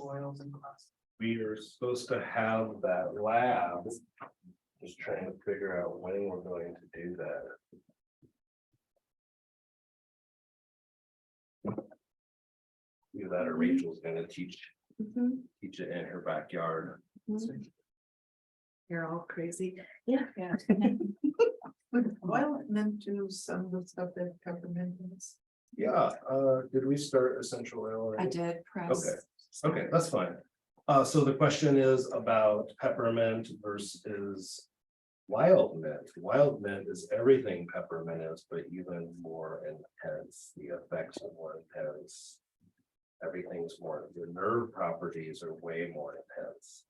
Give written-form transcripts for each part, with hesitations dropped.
essential oils in class. We are supposed to have that lab. Just trying to figure out when we're going to do that. Either that or Rachel's gonna teach it in her backyard. You're all crazy. Yeah. Yeah. Well, meant to some of the stuff that Peppermint is. Yeah, did we start essential oil already? I did press. Okay. Okay, that's fine. So the question is about peppermint versus wild mint. Wild mint is everything peppermint is, but even more intense. The effects are more intense. Everything's more, the nerve properties are way more intense.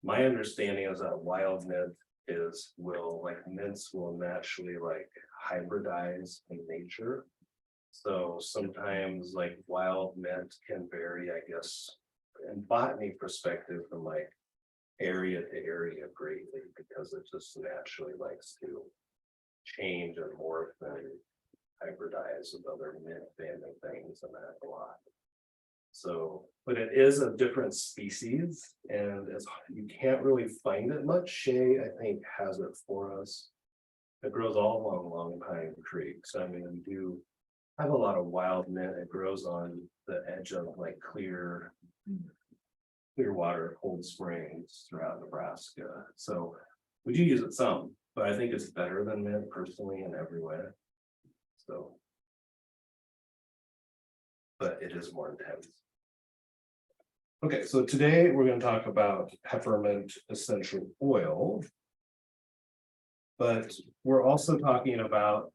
My understanding is that wild mint mints will naturally like hybridize in nature. So sometimes like wild mint can vary, I guess, in botany perspective from like area to area greatly because it just naturally likes to change and morph and hybridize with other mint family things and that a lot. So, but it is a different species and you can't really find it much. Shay, I think, has it for us. It grows all along Long Pine Creek. So I mean, we do have a lot of wild mint. It grows on the edge of like clear water, cold springs throughout Nebraska. So we do use it some, but I think it's better than mint personally in every way. So, but it is more intense. Okay, so today we're going to talk about peppermint essential oil. But we're also talking about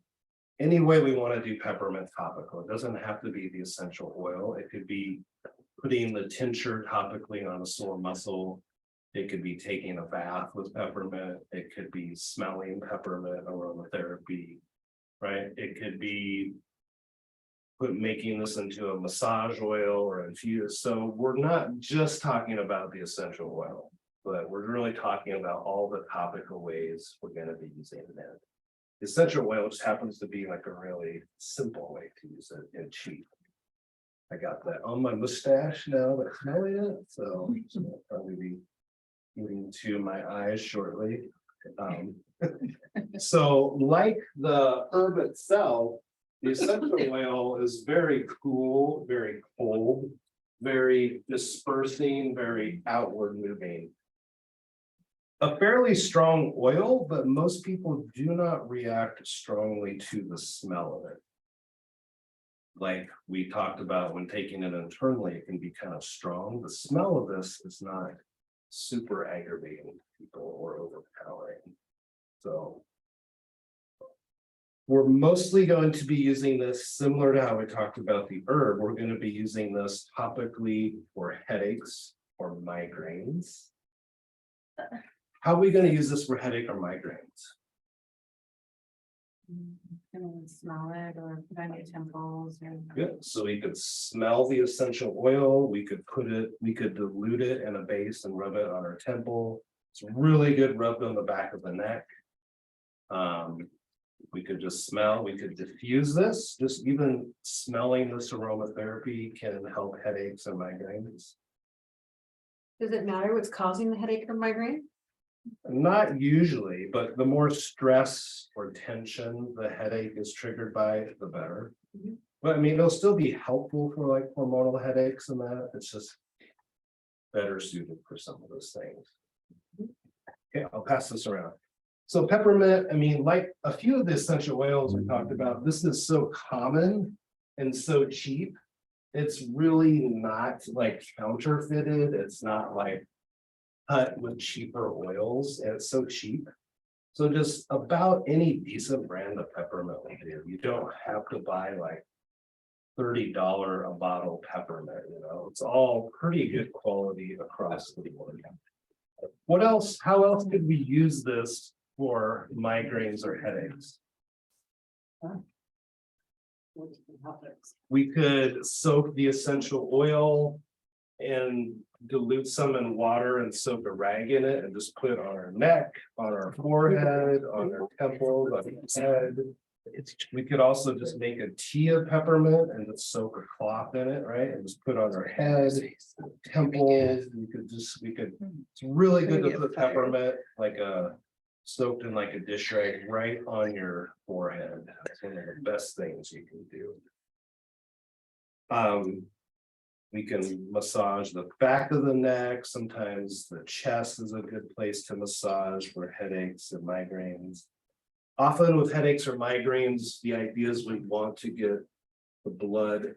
any way we want to do peppermint topical. It doesn't have to be the essential oil. It could be putting the tincture topically on a sore muscle. It could be taking a bath with peppermint. It could be smelling peppermint aromatherapy, right? It could be making this into a massage oil or infused. So we're not just talking about the essential oil, but we're really talking about all the topical ways we're going to be using it. The essential oil just happens to be like a really simple way to use it and cheap. I got that on my mustache now that's smelling it, so I'll probably be getting to my eyes shortly. So like the herb itself, the essential oil is very cool, very cold, very dispersing, very outward moving. A fairly strong oil, but most people do not react strongly to the smell of it. Like we talked about when taking it internally, it can be kind of strong. The smell of this is not super aggravating to people or overpowering. So we're mostly going to be using this similar to how we talked about the herb. We're going to be using this topically for headaches or migraines. How are we going to use this for headache or migraines? Smell it or put on your temples or. Good. So we could smell the essential oil. We could dilute it in a base and rub it on our temple. It's really good rubbed on the back of the neck. We could just smell, we could diffuse this, just even smelling this aromatherapy can help headaches and migraines. Does it matter what's causing the headache or migraine? Not usually, but the more stress or tension the headache is triggered by, the better. But I mean, it'll still be helpful for like hormonal headaches and that. It's just better suited for some of those things. Okay, I'll pass this around. So peppermint, I mean, like a few of the essential oils we talked about, this is so common and so cheap. It's really not like counterfeited. It's not like cut with cheaper oils, and it's so cheap. So just about any decent brand of peppermint will do. You don't have to buy like $30 a bottle peppermint, you know, it's all pretty good quality across the board. What else? How else could we use this for migraines or headaches? We could soak the essential oil and dilute some in water and soak a rag in it and just put it on our neck, on our forehead, on our temples, on our head. We could also just make a tea of peppermint and just soak a cloth in it, right? And just put on our head, temples. We could, it's really good to put peppermint like a soaked in like a dish rag right on your forehead. That's one of the best things you can do. We can massage the back of the neck. Sometimes the chest is a good place to massage for headaches and migraines. Often with headaches or migraines, the idea is we want to get the blood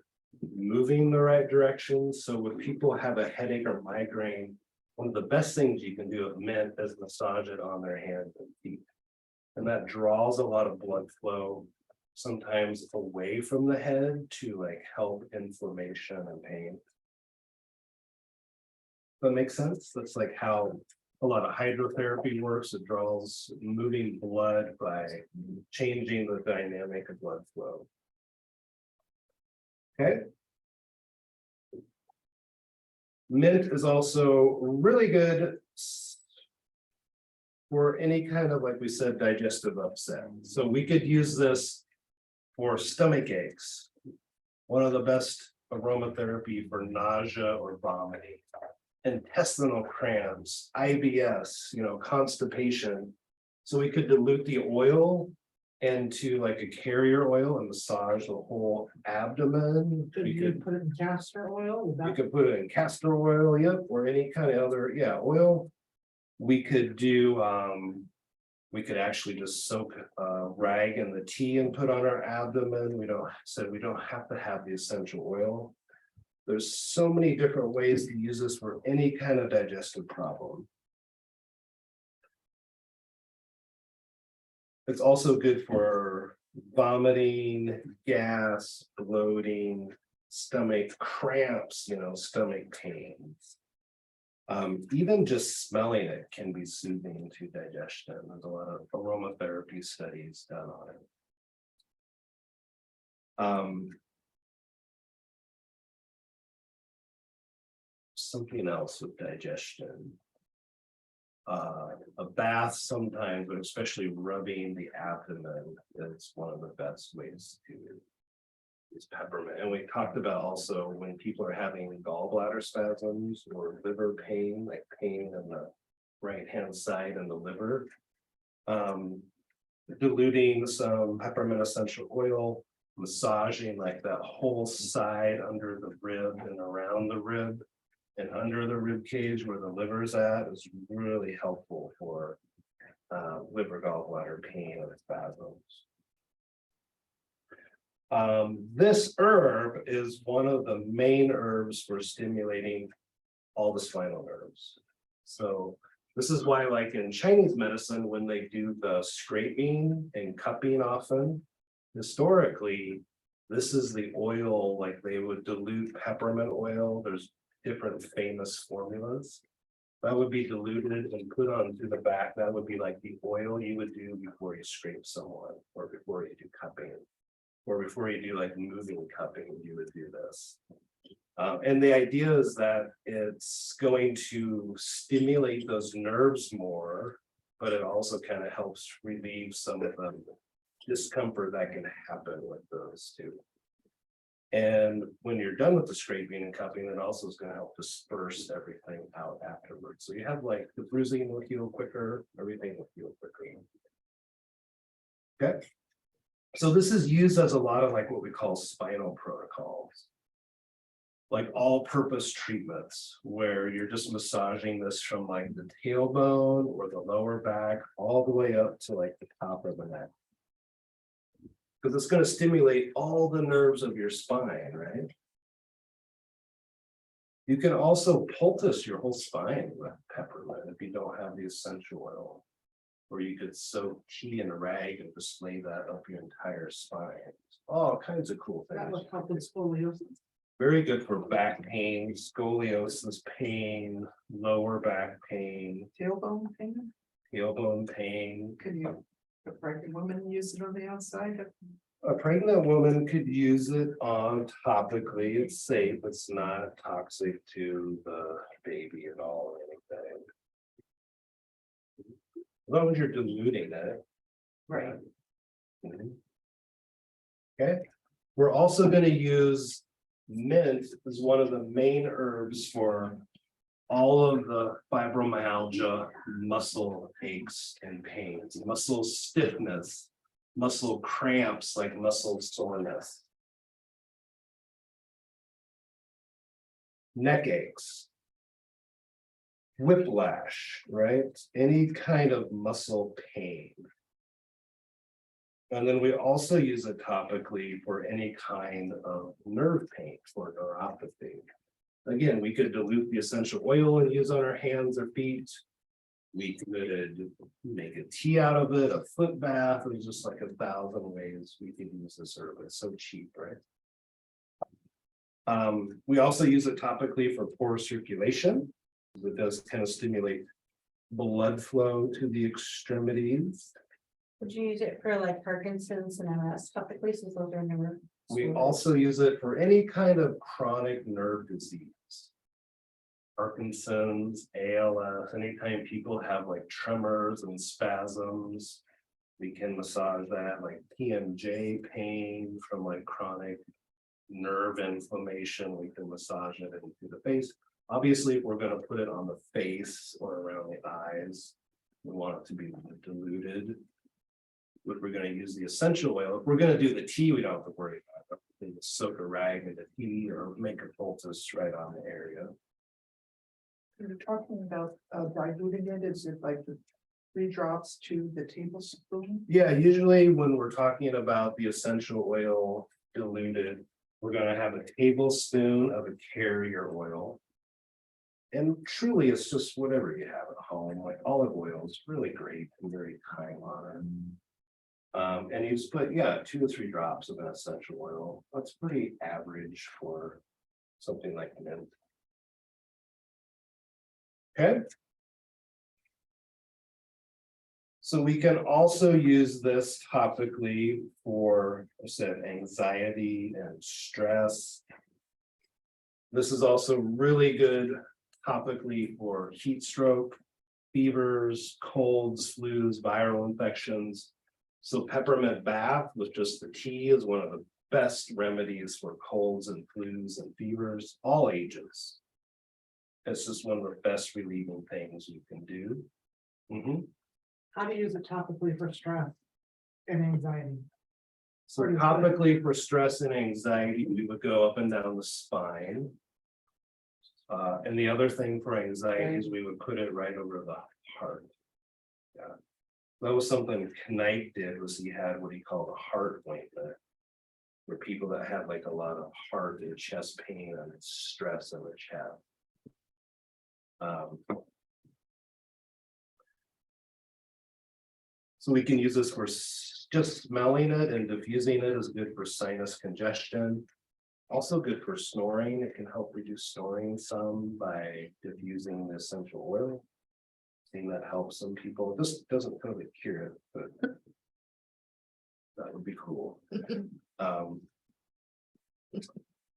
moving the right direction. So when people have a headache or migraine, one of the best things you can do with mint is massage it on their hands and feet. And that draws a lot of blood flow, sometimes away from the head to like help inflammation and pain. That makes sense. That's like how a lot of hydrotherapy works. It draws moving blood by changing the dynamic of blood flow. Okay. Mint is also really good for any kind of, like we said, digestive upset. So we could use this for stomach aches. One of the best aromatherapy for nausea or vomiting. Intestinal cramps, IBS, constipation. So we could dilute the oil into like a carrier oil and massage the whole abdomen. Could you put it in castor oil? You could put it in castor oil, yep, or any kind of other, oil. We could do, we could actually just soak a rag in the tea and put on our abdomen. We don't have to have the essential oil. There's so many different ways to use this for any kind of digestive problem. It's also good for vomiting, gas, bloating, stomach cramps, stomach pains. Even just smelling it can be soothing to digestion. There's a lot of aromatherapy studies done on it. Something else with digestion. A bath sometimes, but especially rubbing the abdomen is one of the best ways to use peppermint. And we talked about also when people are having gallbladder spasms or liver pain, like pain in the right hand side and the liver. Diluting some peppermint essential oil, massaging like that whole side under the rib and around the rib. And under the rib cage where the liver is at is really helpful for liver gallbladder pain and spasms. This herb is one of the main herbs for stimulating all the spinal nerves. So this is why, like in Chinese medicine, when they do the scraping and cupping often, historically, this is the oil, like they would dilute peppermint oil. There's different famous formulas that would be diluted and put onto the back. That would be like the oil you would do before you scrape someone, or before you do cupping, or before you do like moving cupping, you would do this. And the idea is that it's going to stimulate those nerves more, but it also kind of helps relieve some of the discomfort that can happen with those too. And when you're done with the scraping and cupping, it also is going to help disperse everything out afterwards. So you have like the bruising will heal quicker, everything will heal quicker. Okay. So this is used as a lot of like what we call spinal protocols. Like all-purpose treatments where you're just massaging this from like the tailbone or the lower back all the way up to like the top of the neck. Because it's going to stimulate all the nerves of your spine, right? You can also poultice your whole spine with peppermint if you don't have the essential oil. Or you could soak tea in a rag and just lay that up your entire spine. All kinds of cool That things. would help with scoliosis. Very good for back pain, scoliosis pain, lower back pain, Tailbone pain, tailbone pain. could you, a pregnant woman use it on the outside? A pregnant woman could use it on topically. It's safe. It's not toxic to the baby at all or anything. As long as you're diluting it. Right. Mhm. Okay, we're also gonna use mint as one of the main herbs for all of the fibromyalgia, muscle aches and pains, muscle stiffness, muscle cramps, like muscle soreness. Neck aches. Whiplash, right? Any kind of muscle pain. And then we also use it topically for any kind of nerve pain, for neuropathy. Again, we could dilute the essential oil and use on our hands or feet. We could make a tea out of it, a foot bath. There's just like 1,000 ways we can use this herb. It's so cheap, right? We also use it topically for poor circulation. It does kind of stimulate blood flow to the extremities. Would you use it for like Parkinson's and MS topically, since those are never? We also use it for any kind of chronic nerve disease. Parkinson's, ALS, anytime people have like tremors and spasms, we can massage that, like TMJ pain from like chronic nerve inflammation, we can massage it into the face. Obviously, if we're going to put it on the face or around the eyes, we want it to be diluted. If we're going to use the essential oil, if we're going to do the tea, we don't have to worry about it. We can soak a rag in the tea or make a poultice right on the area. You're talking about diluting it, is it like the 3 drops to the tablespoon? Yeah, usually when we're talking about the essential oil diluted, we're going to have a tablespoon of a carrier oil. And truly, it's just whatever you have at home, like olive oil is really great and very high on it. And you just put, 2 to 3 drops of an essential oil. That's pretty average for something like mint. Okay. So we can also use this topically for, I said, anxiety and stress. This is also really good topically for heat stroke, fevers, colds, flus, viral infections. So peppermint bath with just the tea is one of the best remedies for colds and flus and fevers, all ages. It's just one of the best relieving things you can do. How do you use it topically for stress and anxiety? So topically for stress and anxiety, we would go up and down the spine. And the other thing for anxiety is we would put it right over the heart. Yeah. That was something Knight did, was he had what he called a heart ointment. For people that had like a lot of heart and chest pain and stress in the chest. So we can use this for just smelling it, and diffusing it is good for sinus congestion. Also good for snoring. It can help reduce snoring some by diffusing the essential oil. Seeing that helps some people. This doesn't totally cure it, but that would be cool.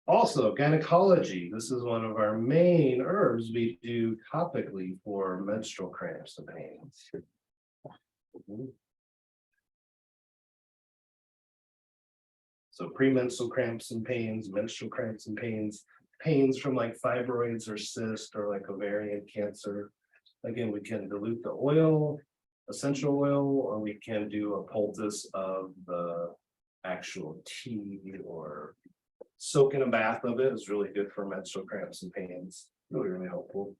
Also, gynecology. This is one of our main herbs we do topically for menstrual cramps and pains. So premenstrual cramps and pains, menstrual cramps and pains, pains from like fibroids or cysts or like ovarian cancer. Again, we can dilute the oil, essential oil, or we can do a poultice of the actual tea, or soak in a bath of it is really good for menstrual cramps and pains. Really, really helpful.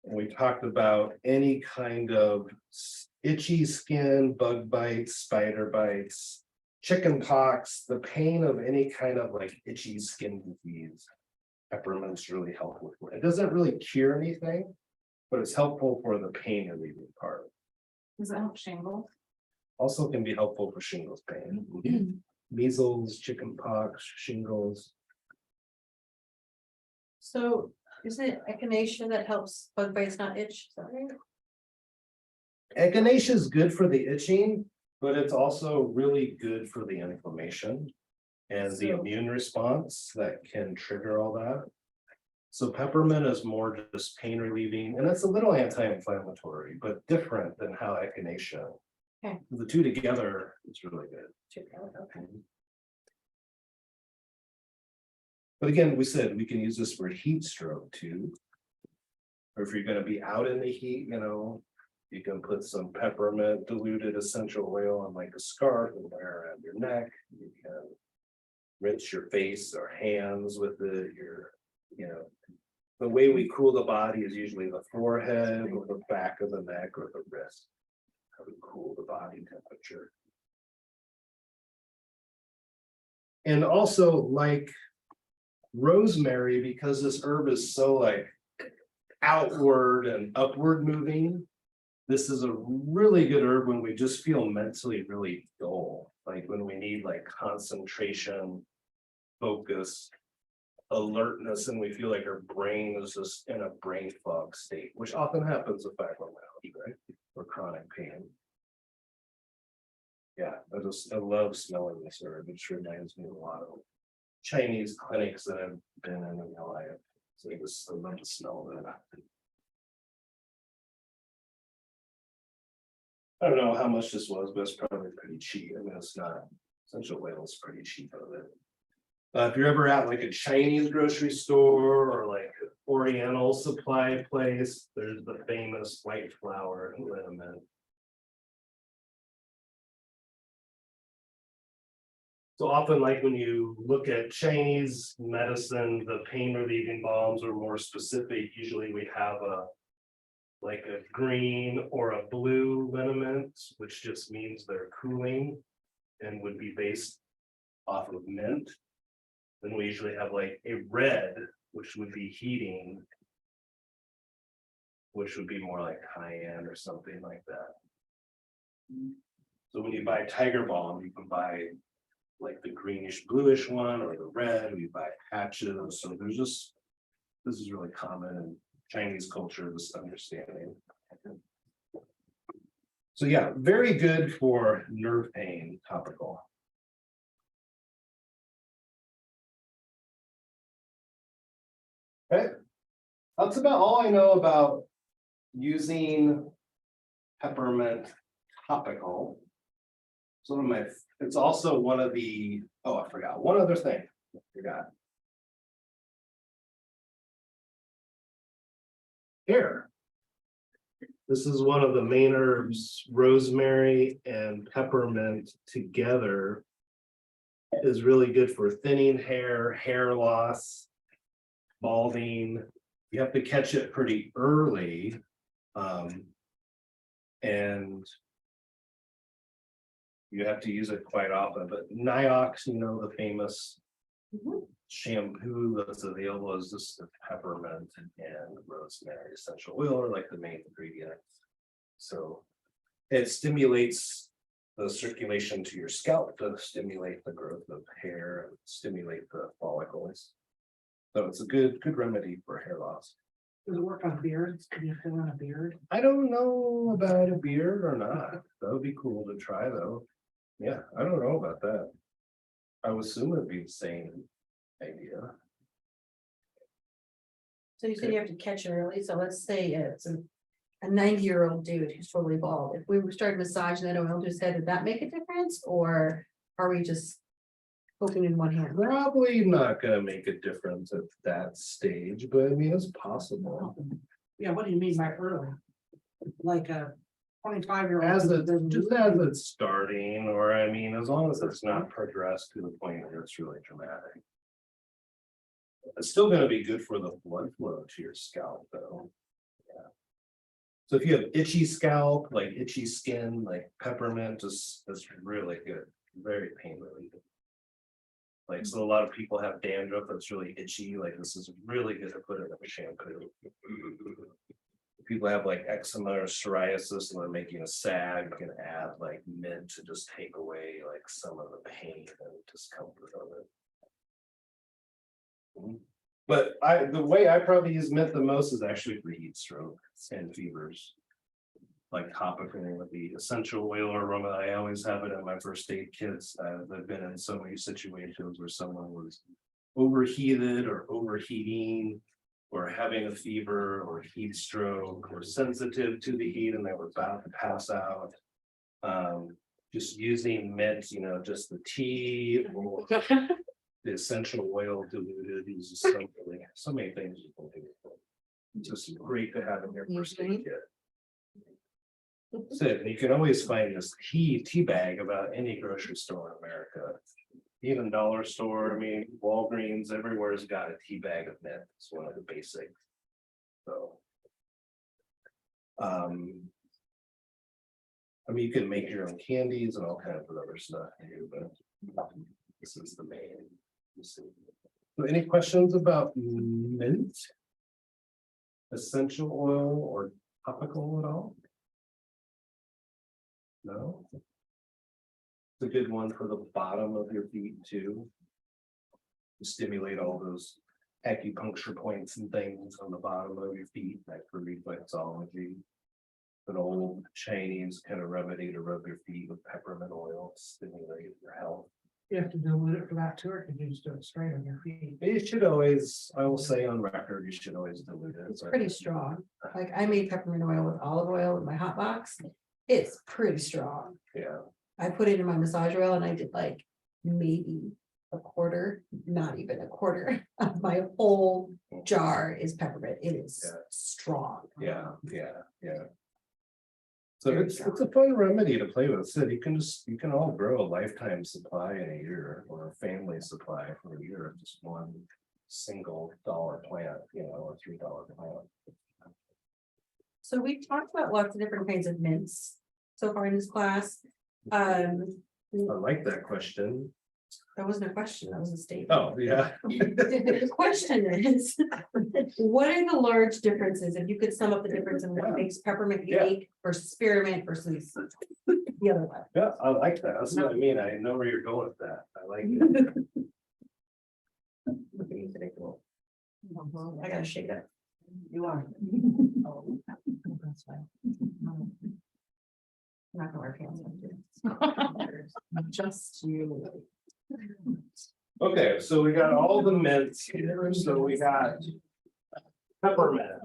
We talked about any kind of itchy skin, bug bites, spider bites, chicken pox, the pain of any kind of like itchy skin disease. Peppermint's really helpful. It doesn't really cure anything, but it's helpful for the pain relieving part. Does that help shingles? Also can be helpful for shingles pain. Measles, chicken pox, shingles. So isn't it echinacea that helps bug bites not itch? Is that right? Echinacea is good for the itching, but it's also really good for the inflammation and the So- immune response that can trigger all that. So peppermint is more just pain relieving, and it's a little anti-inflammatory, but different than how echinacea Okay. The two together, it's really good. Okay. But again, we said we can use this for heat stroke too. Or if you're gonna be out in the heat, you can put some peppermint diluted essential oil on like a scarf and wear around your neck. You can rinse your face or hands with the way we cool the body is usually the forehead or the back of the neck or the wrist. How we cool the body temperature. And also like rosemary, because this herb is so like outward and upward moving. This is a really good herb when we just feel mentally really dull, like when we need like concentration, focus, alertness, and we feel like our brain is just in a brain fog state, which often happens with fibromyalgia, right? Or chronic pain. Yeah, I love smelling this herb. It just reminds me of a lot of Chinese clinics that I've been in my life. So I love the smell of it. I don't know how much this was, but it's probably pretty cheap. I mean, it's not, essential oil is pretty cheap of it. If you're ever at like a Chinese grocery store or like an Oriental supply place, there's the famous white flower liniment. So often, like when you look at Chinese medicine, the pain relieving balms are more specific. Usually we have like a green or a blue liniment, which just means they're cooling and would be based off of mint. Then we usually have like a red, which would be heating, which would be more like high-end or something like that. So when you buy Tiger Balm, you can buy like the greenish bluish one or the red, we buy patches. So there's just, this is really common in Chinese culture, this understanding. So yeah, very good for nerve pain, topical. Okay, that's about all I know about using peppermint topical. It's also one of the, oh, I forgot one other thing. I forgot. Here. This is one of the main herbs, rosemary and peppermint together is really good for thinning hair, hair loss, balding. You have to catch it pretty early. And you have to use it quite often, but Niox, the famous shampoo that's available is just the peppermint and rosemary essential oil are like the main ingredients. So it stimulates the circulation to your scalp to stimulate the growth of hair and stimulate the follicles. So it's a good remedy for hair loss. Does it work on beards? Can you fill in a beard? I don't know about a beard or not. That would be cool to try though. Yeah, I don't know about that. I would assume it'd be the same idea. So you said you have to catch it early, so let's say it's a 90-year-old dude who's totally bald. If we started massaging that oil to his head, would that make a difference? Or are we just poking in one hand? Probably not gonna make a difference at that stage, but I mean, it's possible. Yeah, what do you mean by early? Like a 25-year-old? As it's starting, or I mean, as long as it's not progressed to the point where it's really dramatic. It's still gonna be good for the blood flow to your scalp though. Yeah. So if you have itchy scalp, like itchy skin, like peppermint is really good, very pain relieving. Like, so a lot of people have dandruff that's really itchy, like this is really good to put in a shampoo. People have like eczema or psoriasis and they're making a sag, you can add like mint to just take away like some of the pain and discomfort of it. But the way I probably use mint the most is actually for heat stroke and fevers. Like topical with the essential oil aroma. I always have it in my first aid kits. I've been in so many situations where someone was overheated or overheating or having a fever or heat stroke or sensitive to the heat and they were about to pass out. Just using mint, just the tea or the essential oil diluted, uses so many things. You can do. It's just great to have in your first aid kit. So you can always find this tea bag about any grocery store in America. Even dollar store, I mean, Walgreens, everywhere's got a tea bag of mint. It's one of the basics. So. I mean, you can make your own candies and all kinds of other stuff too, but this is the main. So any questions about mint? Essential oil or topical at all? No. It's a good one for the bottom of your feet too. To stimulate all those acupuncture points and things on the bottom of your feet, like for reflexology. An old Chinese kind of remedy to rub your feet with peppermint oil, stimulate your health. You have to dilute it for that too, or can you just do it straight on your feet? You should always, I will say on record, you should always dilute it. It's pretty strong. Like I made peppermint oil with olive oil in my hot box. It's pretty strong. Yeah, I put it in my massage oil and I did like maybe a quarter, not even a quarter of my whole jar is peppermint. It is Yeah. strong. yeah. So it's a fun remedy to play with. So you can all grow a lifetime supply in a year or a family supply for a year of just one single dollar plant, or $3 plant. So we talked about lots of different kinds of mints so far in this class. I like that question. That wasn't a question, that was a statement. Oh, yeah. The question is, what are the large differences, if you could sum up the difference in what makes peppermint Yeah. unique versus spearmint versus the other one? Yeah, I like that. That's what I mean. I know where you're going with that. I like it. I gotta shake it. You are. Oh, that's fine. I'm not gonna wear pants. Just you. Okay, so we got all the mints here. So we got peppermint.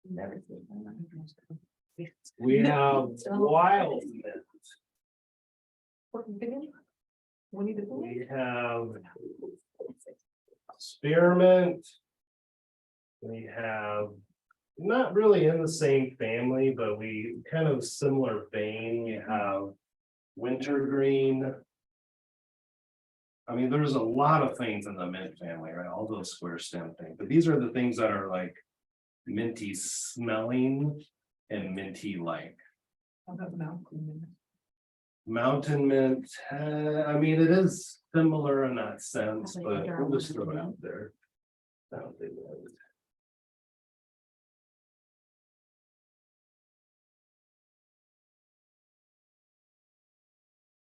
Never seen. We have wild mint. We have spearmint. We have, not really in the same family, but we kind of similar vein. You have wintergreen. I mean, there's a lot of things in the mint family, right? All those square stem things, but these are the things that are like minty smelling and minty like. Mountain mint, I mean, it is similar in that sense, but we'll just throw it out there. Mountain mint.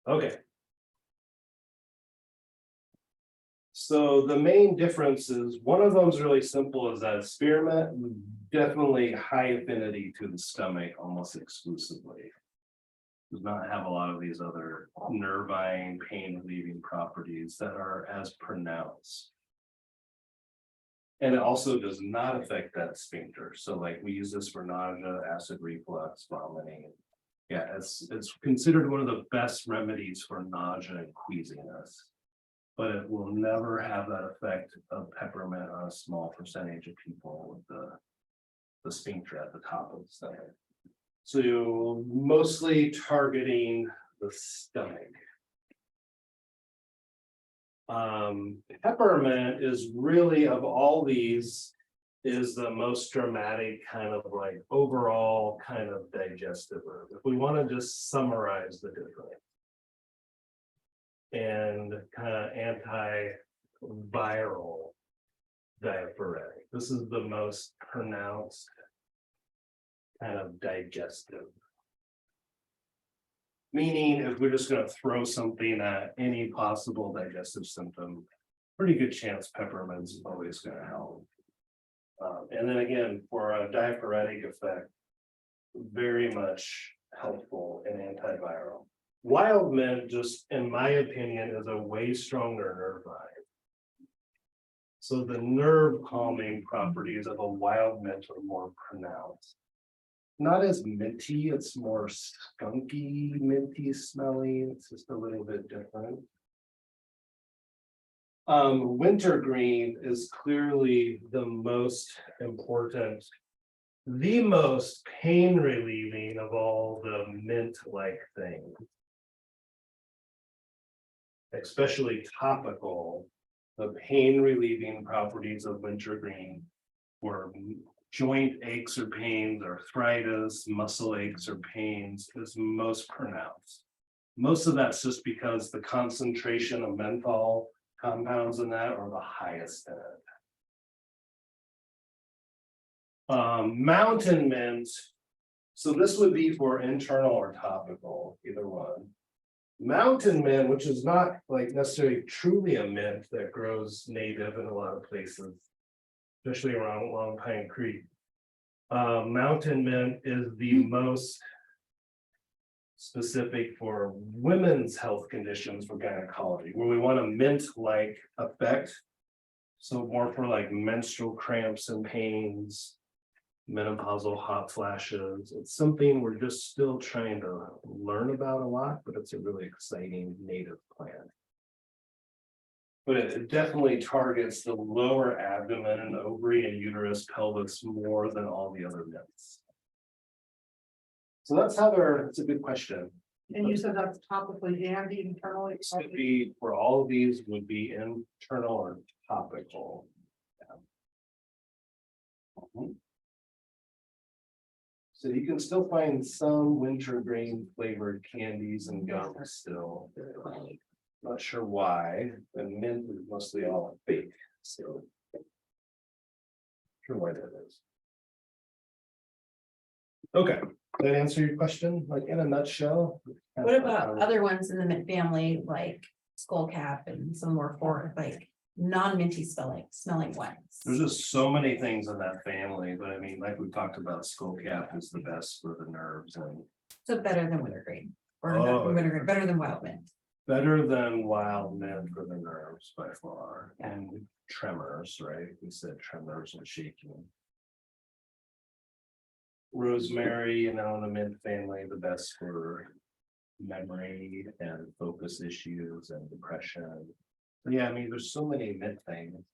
Okay. So the main difference is, one of them is really simple, is that spearmint definitely high affinity to the stomach almost exclusively. Does not have a lot of these other nervine, pain relieving properties that are as pronounced. And it also does not affect that sphincter. So like we use this for nausea, acid reflux, vomiting. Yeah, it's considered one of the best remedies for nausea and queasiness. But it will never have that effect of peppermint on a small percentage of people with the sphincter at the top of the stomach. So mostly targeting the stomach. Peppermint is really, of all these, is the most dramatic kind of like overall kind of digestive herb. If we want to just summarize the difference. And kind of antiviral diaphoretic. This is the most pronounced kind of digestive. Meaning, if we're just going to throw something at any possible digestive symptom, pretty good chance peppermint's always going to help. And then again, for a diaphoretic effect, very much helpful and antiviral. Wild mint, just in my opinion, is a way stronger nervine. So the nerve calming properties of a wild mint are more pronounced. not as minty, it's more skunky, minty smelling, it's just a little bit different. Wintergreen is clearly the most important, the most pain relieving of all the mint-like things. Especially topical, the pain relieving properties of wintergreen were joint aches or pains, arthritis, muscle aches or pains is most pronounced. Most of that's just because the concentration of menthol compounds in that are the highest in it. Mountain mint, so this would be for internal or topical, either one. Mountain mint, which is not like necessarily truly a mint that grows native in a lot of places, especially around Long Pine Creek. Mountain mint is the most specific for women's health conditions for gynecology, where we want a mint-like effect. So more for like menstrual cramps and pains, menopausal hot flashes. It's something we're just still trying to learn about a lot, but it's a really exciting native plant. But it definitely targets the lower abdomen and ovary and uterus pelvis more than all the other mints. So that's how it's a good question. And you said that's topically and internally. This would be, for all of these would be internal or topical. Yeah. So you can still find some wintergreen flavored candies and gums still. Not sure why, and mint is mostly all fake, so. Sure why that is. Okay, did that answer your question, like in a nutshell? What about other ones in the mint family, like skullcap and some more for like non-minty smelling ones? There's just so many things in that family, but I mean, like we talked about, skullcap is the best for the nerves and So better than wintergreen, or Oh, not wintergreen, better than wild mint. better than wild mint for the nerves by far. Yeah. And tremors, right? We said tremors and shaking. Rosemary, in the mint family, the best for memory and focus issues and depression. So yeah, I mean, there's so many mint things.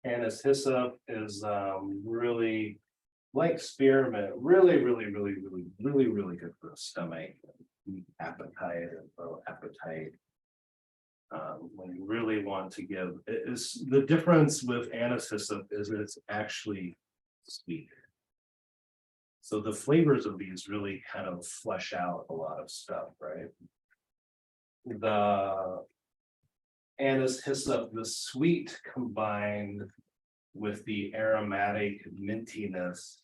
Anise hyssop is really like spearmint, really good for the stomach, appetite and low appetite. When you really want to give, it is the difference with anise hyssop is that it's actually sweet. So the flavors of these really kind of flesh out a lot of stuff, right? The anise hyssop, the sweet combined with the aromatic mintiness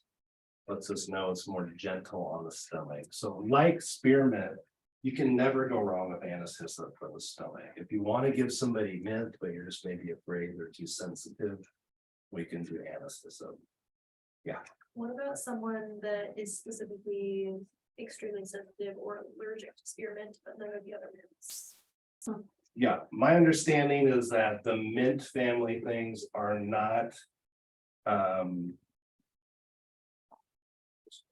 lets us know it's more gentle on the stomach. So like spearmint, you can never go wrong with anise hyssop for the stomach. If you want to give somebody mint, but you're just maybe afraid they're too sensitive, we can do anise hyssop. Yeah. What about someone that is specifically extremely sensitive or allergic to spearmint, but none of the other mints? Yeah, my understanding is that the mint family things are not.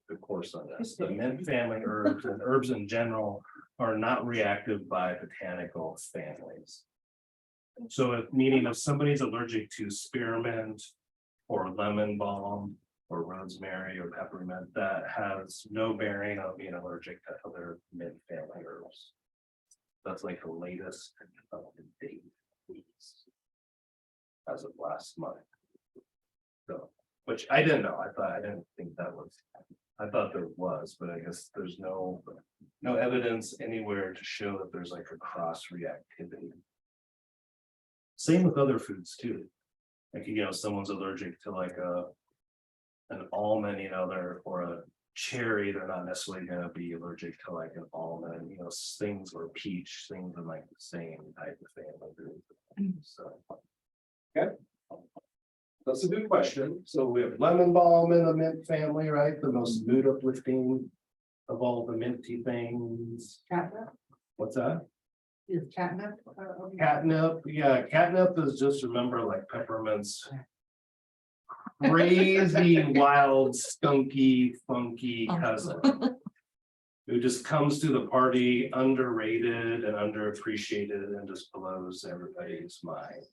The course on this, the mint family herbs and herbs in general are not reactive by botanical families. So meaning if somebody's allergic to spearmint or lemon balm or rosemary or peppermint, that has no bearing on being allergic to other mint family herbs. That's like the latest date as of last month. So, which I didn't know. I didn't think that was. I thought there was, but I guess there's no evidence anywhere to show that there's like a cross reactivity. Same with other foods too. Like, someone's allergic to like an almond, or a cherry, they're not necessarily going to be allergic to like an almond, things, or peach, things in like the same type of family group. So, okay. That's a good question. So we have lemon balm in the mint family, right? The most mood uplifting of all the minty things. Catnip? What's that? Is catnip? Catnip, yeah, catnip is just, remember, like peppermint's crazy, wild, skunky, funky Oh. cousin. Who just comes to the party underrated and underappreciated and just blows everybody's mind.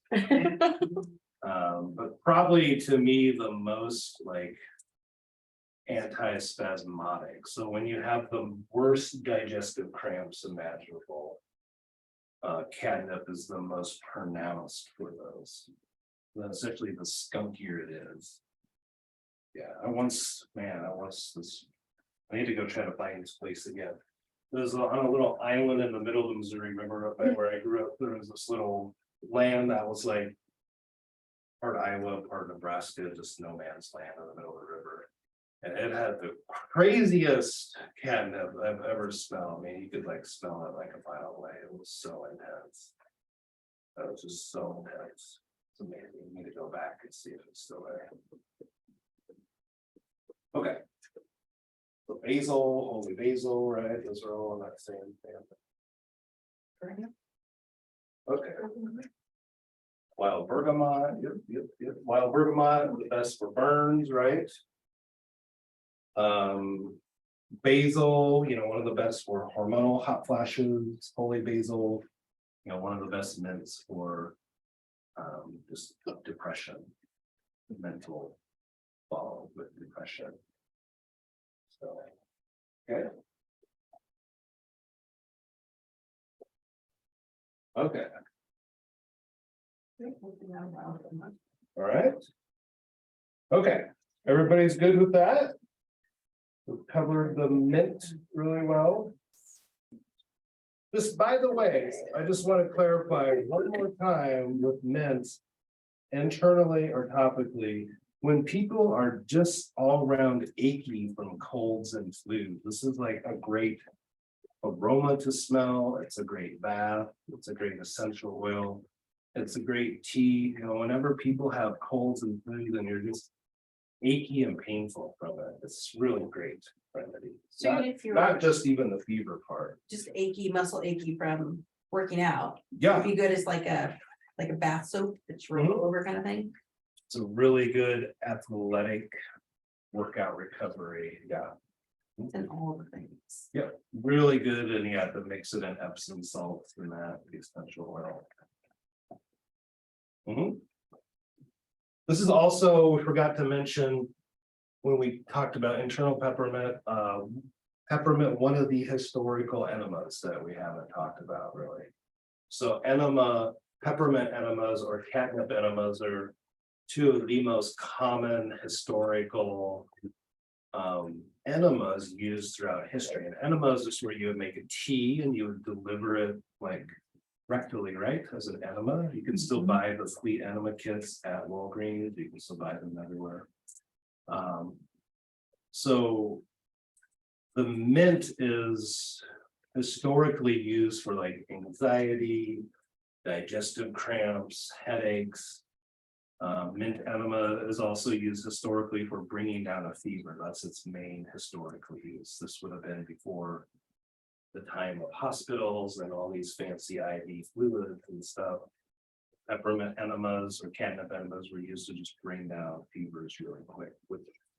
But probably to me, the most like antispasmodic. So when you have the worst digestive cramps imaginable, catnip is the most pronounced for those. Then essentially the skunkier it is. Yeah, I need to go try to find this place again. There's on a little island in the middle of Missouri, remember up there where I grew up, there was this little land that was like part Iowa, part Nebraska, just no man's land in the middle of the river. And it had the craziest catnip I've ever smelled. I mean, you could like smell it like a mile away. It was so intense. That was just so intense. It's amazing. You need to go back and see if it's still there. Okay. So basil, holy basil, right? Those are all in that same family. Okay. Wild bergamot, yep. Wild bergamot, the best for burns, right? Basil, one of the best for hormonal hot flashes, holy basil, one of the best mints for just depression, mental fall with depression. So, okay. Okay, all right. Okay, everybody's good with that? We've covered the mint really well. Just by the way, I just want to clarify one more time with mint, internally or topically, when people are just all around achy from colds and flu, this is like a great aroma to smell. It's a great bath. It's a great essential oil. It's a great tea. Whenever people have colds and flu, then you're just achy and painful from it. It's really great remedy. So even if you're Not just even the fever part. just achy, muscle achy from working out, Yeah, it'd be good as like a bath soap that's roll over kind of thing. it's a really good athletic workout recovery. Yeah. And all the things. Yep, really good, and you have to mix it in Epsom salts and that, the essential oil. This is also, we forgot to mention, when we talked about internal peppermint, peppermint, one of the historical enemas that we haven't talked about really. So peppermint enemas or catnip enemas are two of the most common historical enemas used throughout history. And enemas is where you would make a tea and you would deliver it like rectally, right? As an enema. You can still buy the fleet enema kits at Walgreens. You can still buy them everywhere. So the mint is historically used for like anxiety, digestive cramps, headaches. Mint enema is also used historically for bringing down a fever. That's its main historical use. This would have been before the time of hospitals and all these fancy IV fluids and stuff. Peppermint enemas or catnip enemas were used to just bring down fevers really quick.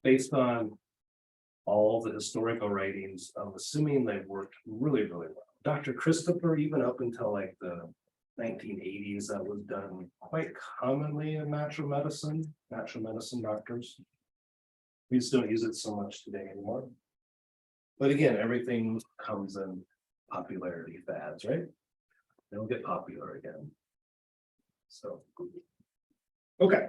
Based on all the historical writings, I'm assuming they worked really, really well. Dr. Christopher, even up until like the 1980s, that was done quite commonly in natural medicine doctors. We just don't use it so much today anymore. But again, everything comes in popularity fads, right? They'll get popular again. So, okay,